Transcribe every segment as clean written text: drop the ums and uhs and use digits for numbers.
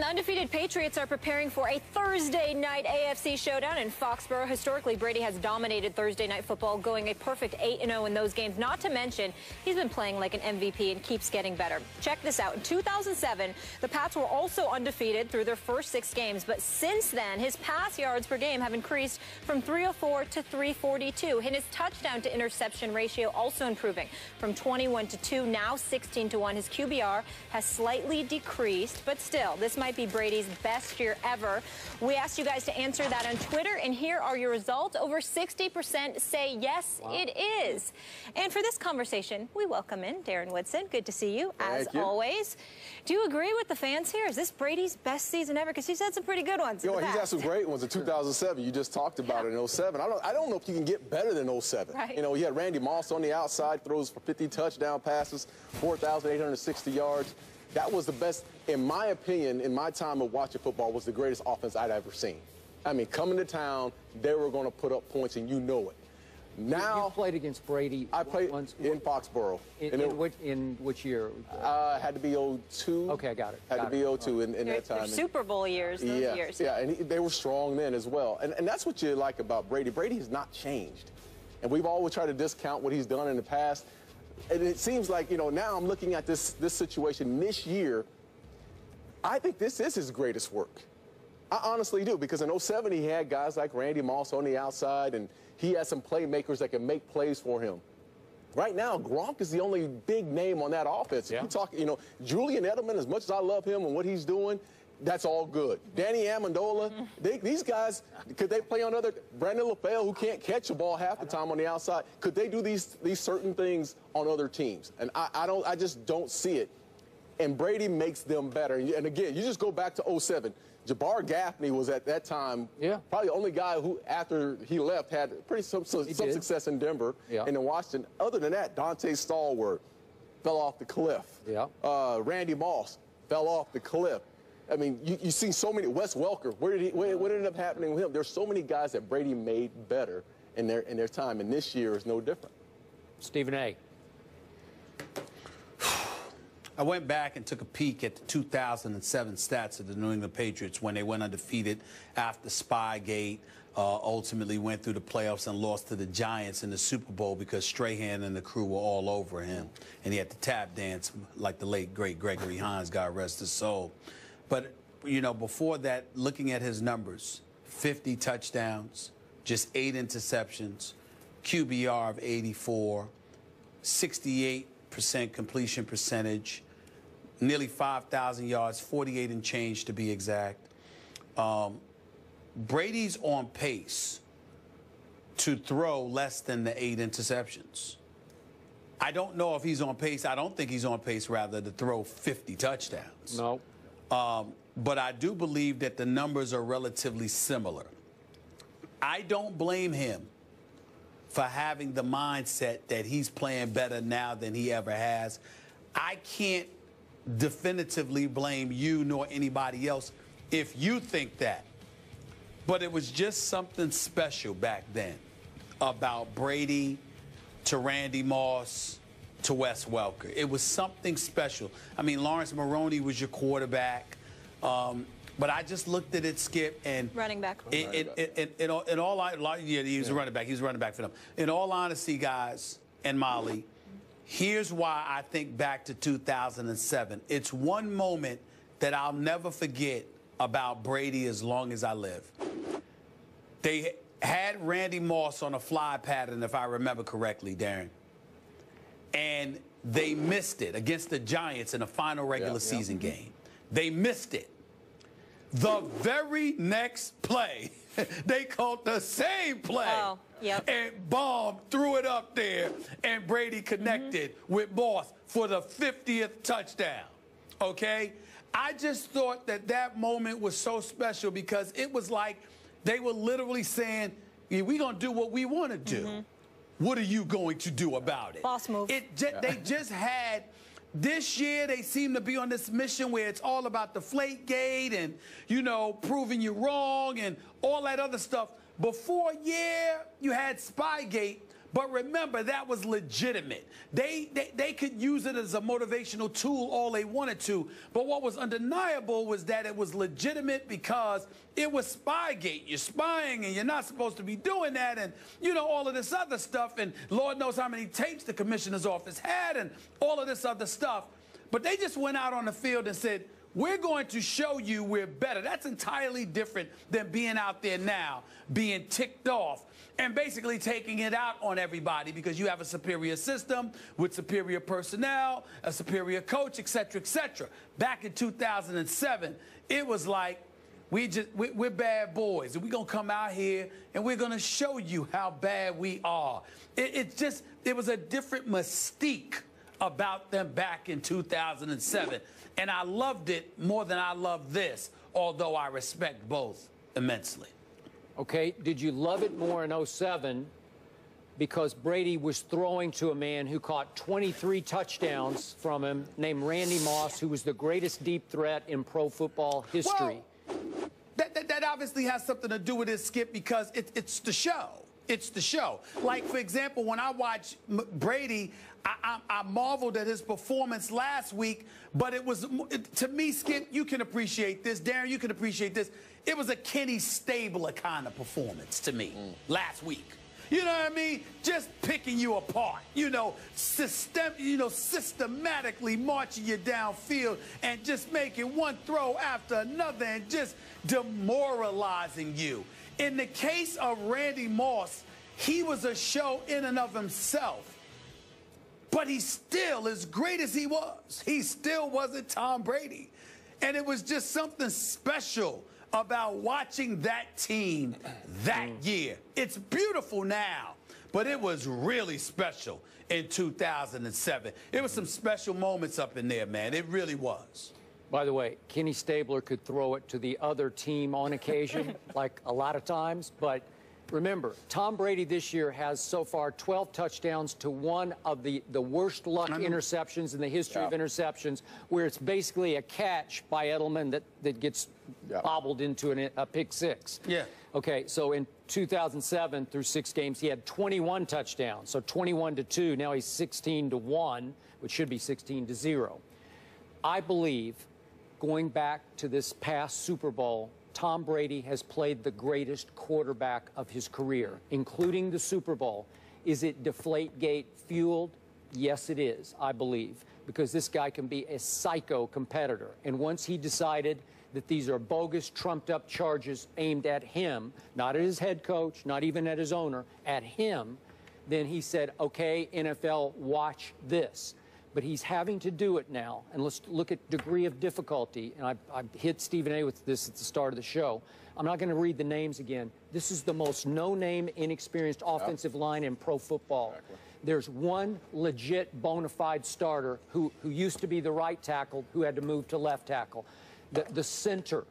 undefeated Patriots are preparing for a Thursday night AFC showdown in Foxborough. Historically, Brady has dominated Thursday night football, going a perfect 8-0 in those games. Not to mention, he's been playing like an MVP and keeps getting better. Check this out. In 2007, the Pats were also undefeated through their first 6 games. But since then, his pass yards per game have increased from 304 to 342. And his touchdown to interception ratio also improving from 21 to 2, now 16 to 1. His QBR has slightly decreased, but still, this might be Brady's best year ever. We asked you guys to answer that on Twitter, and here are your results. Over 60% say yes, it is. And for this conversation, we welcome in Darren Woodson. Good to see you, as always. Do you agree with the fans here? Is this Brady's best season ever? Because he's had some pretty good ones. He's had some great ones in 2007. You just talked about it in 07. I don't know if you can get better than 07. Right. You know, he had Randy Moss on the outside, throws for 50 touchdown passes, 4,860 yards. That was the best, in my opinion, in my time of watching football, was the greatest offense I'd ever seen. I mean, coming to town, they were going to put up points, and you know it. Now, you played against Brady. I played in Foxborough. In which year? Had to be 02. Okay, I got it. Had to be 02 in that time. Super Bowl years, those years. Yeah, and they were strong then as well. And that's what you like about Brady. Brady has not changed. And we've always tried to discount what he's done in the past. And it seems like, you know, now I'm looking at this situation this year. I think this is his greatest work. I honestly do, because in 07 he had guys like Randy Moss on the outside, and he had some playmakers that can make plays for him. Right now, Gronk is the only big name on that offense. Yeah. You talk, you know, Julian Edelman, as much as I love him and what he's doing, that's all good. Danny Amendola, these guys, could they play on other? Brandon LaFell, who can't catch a ball half the time on the outside, could they do these certain things on other teams? And I just don't see it. And Brady makes them better. And again, you just go back to 07. Jabbar Gaffney was at that time probably the only guy who, after he left, had some success in Denver and in Washington. Other than that, Dante Stallworth fell off the cliff. Randy Moss fell off the cliff. I mean, you see so many. Wes Welker, what ended up happening with him? There's so many guys that Brady made better in their time, and this year is no different. Stephen A. I went back and took a peek at the 2007 stats of the New England Patriots when they went undefeated after Spygate, ultimately went through the playoffs and lost to the Giants in the Super Bowl because Strahan and the crew were all over him, and he had to tap dance like the late, great Gregory Hines, God rest his soul. But, you know, before that, looking at his numbers, 50 touchdowns, just 8 interceptions, QBR of 84, 68% completion percentage, nearly 5,000 yards, 48 and change to be exact. Brady's on pace to throw less than the 8 interceptions. I don't know if he's on pace. I don't think he's on pace, rather, to throw 50 touchdowns. No. But I do believe that the numbers are relatively similar. I don't blame him for having the mindset that he's playing better now than he ever has. I can't definitively blame you nor anybody else if you think that. But it was just something special back then about Brady to Randy Moss to Wes Welker. It was something special. I mean, Lawrence Maroney was your quarterback. But I just looked at it, Skip, and running back. In all, he was a running back. He was a running back for them. In all honesty, guys, and Molly, here's why I think back to 2007. It's one moment that I'll never forget about Brady as long as I live. They had Randy Moss on a fly pattern, if I remember correctly, Darren. And they missed it against the Giants in a final regular season game. They missed it. The very next play, they called the same play. Oh, yep. And Baum threw it up there, and Brady connected with Moss for the 50th touchdown. Okay? I just thought that that moment was so special because it was like they were literally saying, yeah, we're going to do what we want to do. What are you going to do about it? Boss move. They just had, this year they seem to be on this mission where it's all about Deflategate and, you know, proving you wrong and all that other stuff. Before, yeah, you had Spygate, But remember, that was legitimate. They could use it as a motivational tool all they wanted to. But what was undeniable was that it was legitimate because it was Spygate. You're spying and you're not supposed to be doing that, and, you know, all of this other stuff. And Lord knows how many tapes the commissioner's office had and all of this other stuff. But they just went out on the field and said, we're going to show you we're better. That's entirely different than being out there now, being ticked off and basically taking it out on everybody because you have a superior system with superior personnel, a superior coach, et cetera, et cetera. Back in 2007, it was like, we're bad boys, and we're going to come out here and we're going to show you how bad we are. It was a different mystique about them back in 2007. And I loved it more than I love this, although I respect both immensely. Okay, did you love it more in 07 because Brady was throwing to a man who caught 23 touchdowns from him named Randy Moss, who was the greatest deep threat in pro football history? Well, that obviously has something to do with it, Skip, because it's the show. It's the show. Like, for example, when I watch Brady, I marveled at his performance last week, but to me, Skip, you can appreciate this. Darren, you can appreciate this. It was a Kenny Stabler kind of performance to me last week. You know what I mean? Just picking you apart, you know, systematically marching you downfield and just making one throw after another and just demoralizing you. In the case of Randy Moss, he was a show in and of himself. But he still, as great as he was, he still wasn't Tom Brady. And it was just something special about watching that team that year. It's beautiful now, but it was really special in 2007. It was some special moments up in there, man. It really was. By the way, Kenny Stabler could throw it to the other team on occasion, like a lot of times. But remember, Tom Brady this year has so far 12 touchdowns to one of the worst luck interceptions in the history of interceptions, where it's basically a catch by Edelman that gets bobbled into a pick six. Yeah. Okay, so in 2007 through 6 games, he had 21 touchdowns, so 21-2. Now he's 16-1, which should be 16-0. I believe, going back to this past Super Bowl, Tom Brady has played the greatest quarterback of his career, including the Super Bowl. Is it Deflategate fueled? Yes, it is, I believe, because this guy can be a psycho competitor. And once he decided that these are bogus, trumped-up charges aimed at him, not at his head coach, not even at his owner, at him, then he said, okay, NFL, watch this. But he's having to do it now. And let's look at degree of difficulty. And I hit Stephen A. with this at the start of the show. I'm not going to read the names again. This is the most no-name, inexperienced offensive line in pro football. Exactly. There's one legit bona fide starter who used to be the right tackle, who had to move to left tackle. The center,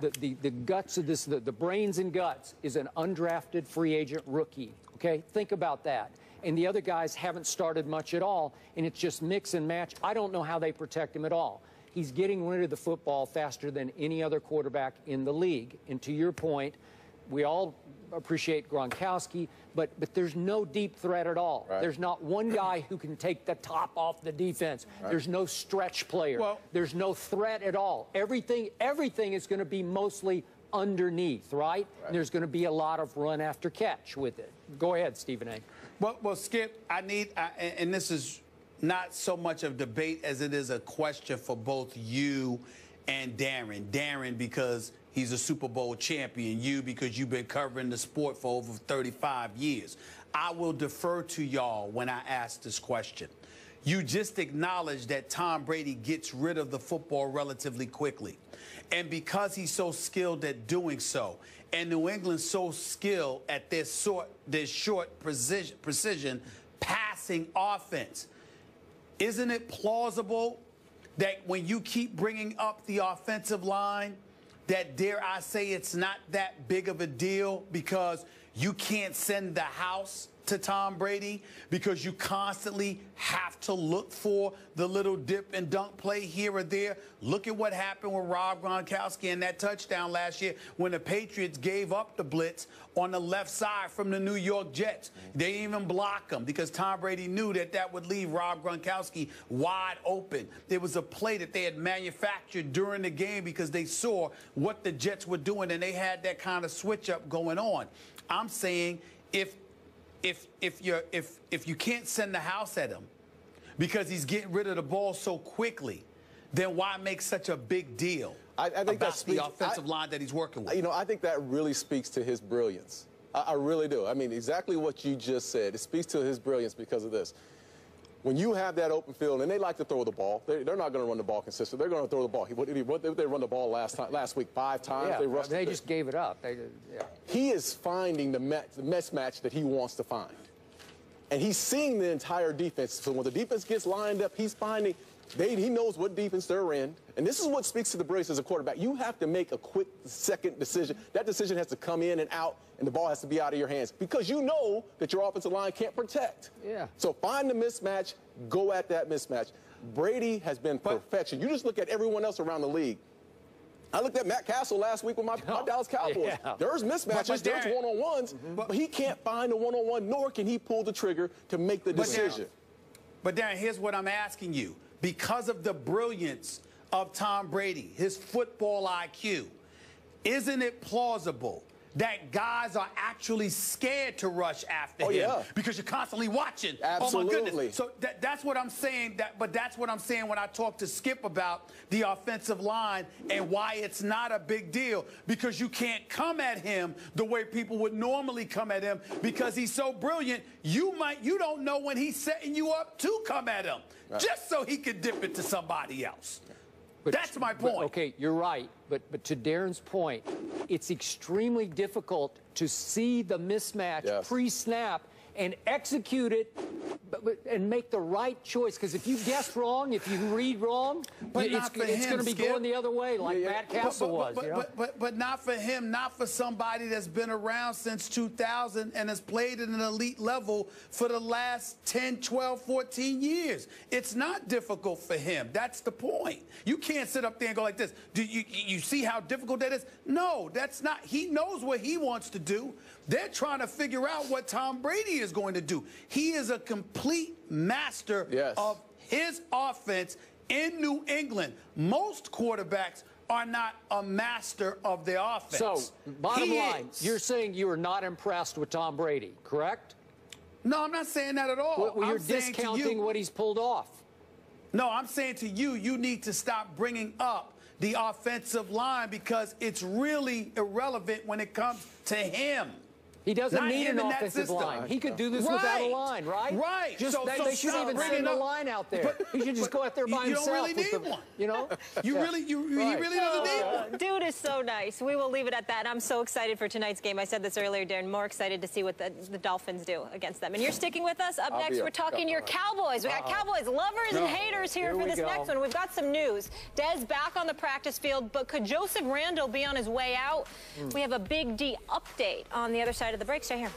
the guts of this, the brains and guts, is an undrafted free agent rookie. Okay? Think about that. And the other guys haven't started much at all, and it's just mix and match. I don't know how they protect him at all. He's getting rid of the football faster than any other quarterback in the league. And to your point, we all appreciate Gronkowski, but there's no deep threat at all. Right. There's not one guy who can take the top off the defense. Right. There's no stretch player. Well, there's no threat at all. Everything is going to be mostly underneath, right? And there's going to be a lot of run after catch with it. Go ahead, Stephen A. Well, Skip, and this is not so much of debate as it is a question for both you and Darren. Darren, because he's a Super Bowl champion. You, because you've been covering the sport for over 35 years. I will defer to y'all when I ask this question. You just acknowledged that Tom Brady gets rid of the football relatively quickly. And because he's so skilled at doing so, and New England's so skilled at their short precision passing offense, isn't it plausible that when you keep bringing up the offensive line, that, dare I say, it's not that big of a deal because you can't send the house to Tom Brady because you constantly have to look for the little dip and dunk play here or there. Look at what happened with Rob Gronkowski and that touchdown last year when the Patriots gave up the blitz on the left side from the New York Jets. They didn't even block them because Tom Brady knew that that would leave Rob Gronkowski wide open. It was a play that they had manufactured during the game because they saw what the Jets were doing and they had that kind of switch up going on. I'm saying if you can't send the house at him because he's getting rid of the ball so quickly, then why make such a big deal I think about the offensive line that he's working with? You know, I think that really speaks to his brilliance. I really do. I mean, exactly what you just said. It speaks to his brilliance because of this. When you have that open field, and they like to throw the ball, they're not going to run the ball consistently. They're going to throw the ball. They run the ball last week 5 times. Yeah, they just gave it up. He is finding the mismatch that he wants to find. And he's seeing the entire defense. So when the defense gets lined up, he's finding he knows what defense they're in. And this is what speaks to the brilliance as a quarterback. You have to make a quick second decision. That decision has to come in and out, and the ball has to be out of your hands because you know that your offensive line can't protect. Yeah. So find the mismatch, go at that mismatch. Brady has been perfection. You just look at everyone else around the league. I looked at Matt Castle last week with my Dallas Cowboys. Yeah. There's mismatches, there's one-on-ones, but he can't find a one-on-one, nor can he pull the trigger to make the decision. But Darren, here's what I'm asking you. Because of the brilliance of Tom Brady, his football IQ, isn't it plausible that guys are actually scared to rush after him? Yeah. Because you're constantly watching. Absolutely. Oh, my goodness. So that's what I'm saying. But that's what I'm saying when I talk to Skip about the offensive line and why it's not a big deal. Because you can't come at him the way people would normally come at him because he's so brilliant. You don't know when he's setting you up to come at him. Right. Just so he could dip it to somebody else. But that's my point. Okay, you're right. But to Darren's point, it's extremely difficult to see the mismatch pre-snap and execute it and make the right choice. Because if you guess wrong, if you read wrong, it's going to be going the other way like Matt Castle was. But not for him, not for somebody that's been around since 2000 and has played at an elite level for the last 10, 12, 14 years. It's not difficult for him. That's the point. You can't sit up there and go like this. Do you see how difficult that is? No, that's not. He knows what he wants to do. They're trying to figure out what Tom Brady is going to do. He is a complete master of his offense in New England. Most quarterbacks are not a master of their offense. So, bottom line, you're saying you are not impressed with Tom Brady, correct? No, I'm not saying that at all. Well, you're discounting what he's pulled off. No, I'm saying to you, you need to stop bringing up the offensive line because it's really irrelevant when it comes to him. He doesn't need an offensive line. He could do this without a line, right? Right. They shouldn't even send a line out there. He should just go out there by himself. You don't really need one. You know? He really doesn't need one. Dude is so nice. We will leave it at that. I'm so excited for tonight's game. I said this earlier, Darren. More excited to see what the Dolphins do against them. And you're sticking with us. Up next, we're talking your Cowboys. We got Cowboys lovers and haters here for this next one. We've got some news. Dez back on the practice field, but could Joseph Randle be on his way out? We have a Big D update on the other side of the break. Stay here.